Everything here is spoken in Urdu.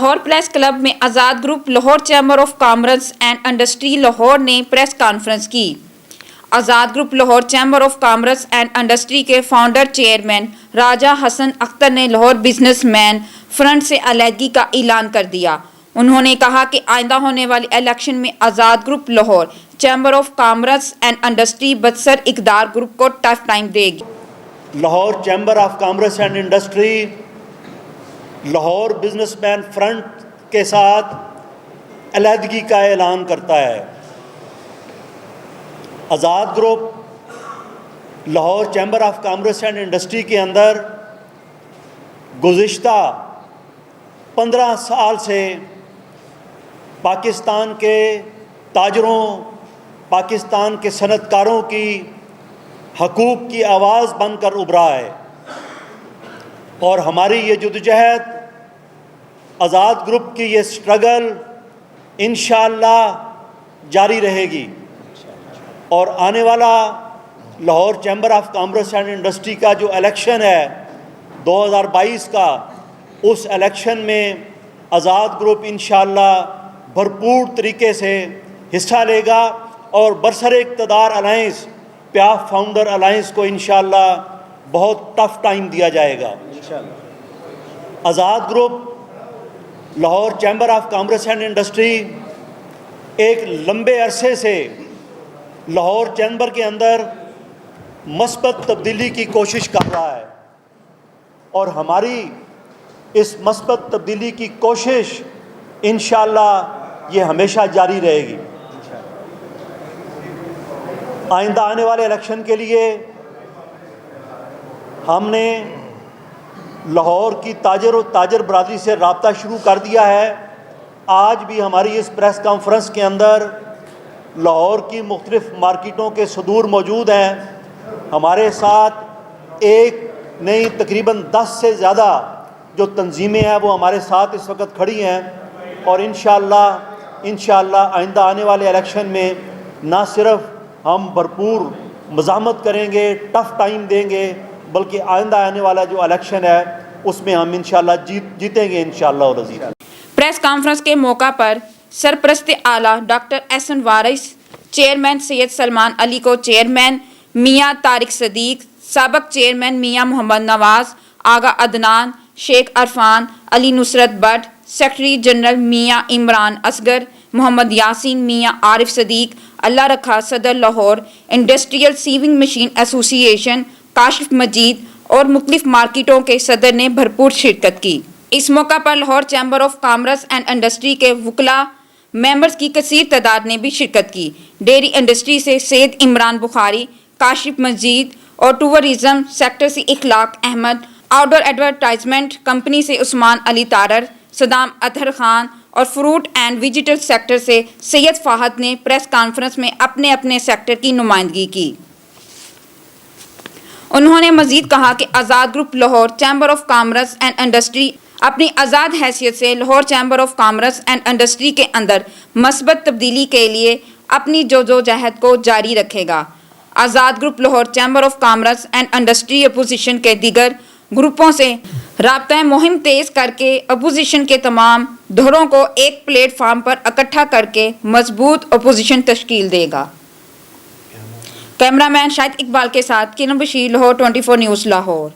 لاہور پریس کلب میں Azad group Lahore chamber of commerce and industry Lahore نے پریس کانفرنس کی۔ Azad group Lahore chamber of commerce and industry کے فاؤنڈر چیئرمین راجہ حسن اختر نے لاہور بزنس مین فرنٹ سے علیحدگی کا اعلان کر دیا۔ انہوں نے کہا کہ آئندہ ہونے والی الیکشن میں Azad group Lahore chamber of commerce and industry بدسر اقدار گروپ کو ٹف ٹائم دے گی۔ Lahore chamber of commerce and industry Lahore businessman front کے ساتھ علیحدگی کا اعلان کرتا ہے۔ Azad group Lahore chamber of commerce and industry کے اندر گزشتہ 15 سال سے پاکستان کے تاجروں، پاکستان کے صنعت کاروں کی حقوق کی آواز بن کر ابھرا ہے، اور ہماری یہ جدوجہد، آزاد گروپ کی یہ سٹرگل انشاءاللہ جاری رہے گی، اور آنے والا Lahore chamber of commerce and industry کا جو الیکشن ہے 2022 کا، اس الیکشن میں آزاد گروپ انشاءاللہ بھرپور طریقے سے حصہ لے گا، اور برسر اقتدار الائنس پیاف فاؤنڈر الائنس کو انشاءاللہ بہت ٹف ٹائم دیا جائے گا۔ Azad group Lahore chamber of commerce and industry ایک لمبے عرصے سے لاہور چیمبر کے اندر مثبت تبدیلی کی کوشش کر رہا ہے، اور ہماری اس مثبت تبدیلی کی کوشش انشاءاللہ یہ ہمیشہ جاری رہے گی۔ آئندہ آنے والے الیکشن کے لیے ہم نے لاہور کی تاجر برادری سے رابطہ شروع کر دیا ہے۔ آج بھی ہماری اس پریس کانفرنس کے اندر لاہور کی مختلف مارکیٹوں کے صدور موجود ہیں۔ ہمارے ساتھ ایک نہیں تقریباً 10 سے زیادہ جو تنظیمیں ہیں وہ ہمارے ساتھ اس وقت کھڑی ہیں، اور انشاءاللہ آئندہ آنے والے الیکشن میں نہ صرف ہم بھرپور مزاحمت کریں گے، ٹف ٹائم دیں گے، بلکہ آئندہ آنے والا جو الیکشن ہے اس میں ہم انشاءاللہ جیتیں گے انشاءاللہ العزیز۔ پریس کانفرنس کے موقع پر سرپرست اعلیٰ ڈاکٹر احسن وارث، چیئرمین سید سلمان علی کو چیئرمین میاں طارق صدیق، سابق چیئرمین میاں محمد نواز، آغا عدنان، شیخ عرفان، علی نصرت بٹ، سیکرٹری جنرل میاں عمران اصغر، محمد یاسین، میاں عارف صدیق، اللہ رکھا صدر لاہور انڈسٹریل سیونگ مشین ایسوسی ایشن کاشف مجید اور مختلف مارکیٹوں کے صدر نے بھرپور شرکت کی۔ اس موقع پر Lahore chamber of commerce and industry کے وکلاء ممبرز کی کثیر تعداد نے بھی شرکت کی۔ ڈیری انڈسٹری سے سید عمران بخاری، کاشف مجید، اور ٹورزم سیکٹر سے اخلاق احمد، آؤٹ ڈور ایڈورٹائزمنٹ کمپنی سے عثمان علی تارڑ، صدام اطہر خان، اور فروٹ اینڈ ویجیٹل سیکٹر سے سید فہد نے پریس کانفرنس میں اپنے اپنے سیکٹر کی نمائندگی کی۔ انہوں نے مزید کہا کہ Azad group Lahore chamber of commerce and industry اپنی آزاد حیثیت سے Lahore chamber of commerce and industry کے اندر مثبت تبدیلی کے لیے اپنی جدوجہد کو جاری رکھے گا۔ Azad group Lahore chamber of commerce and industry opposition کے دیگر گروپوں سے رابطہ مہم تیز کر کے اپوزیشن کے تمام دھڑوں کو ایک پلیٹ فارم پر اکٹھا کر کے مضبوط اپوزیشن تشکیل دے گا۔ کیمرہ مین شاہد اقبال کے ساتھ کرن بشیر، لاہور 24 نیوز لاہور۔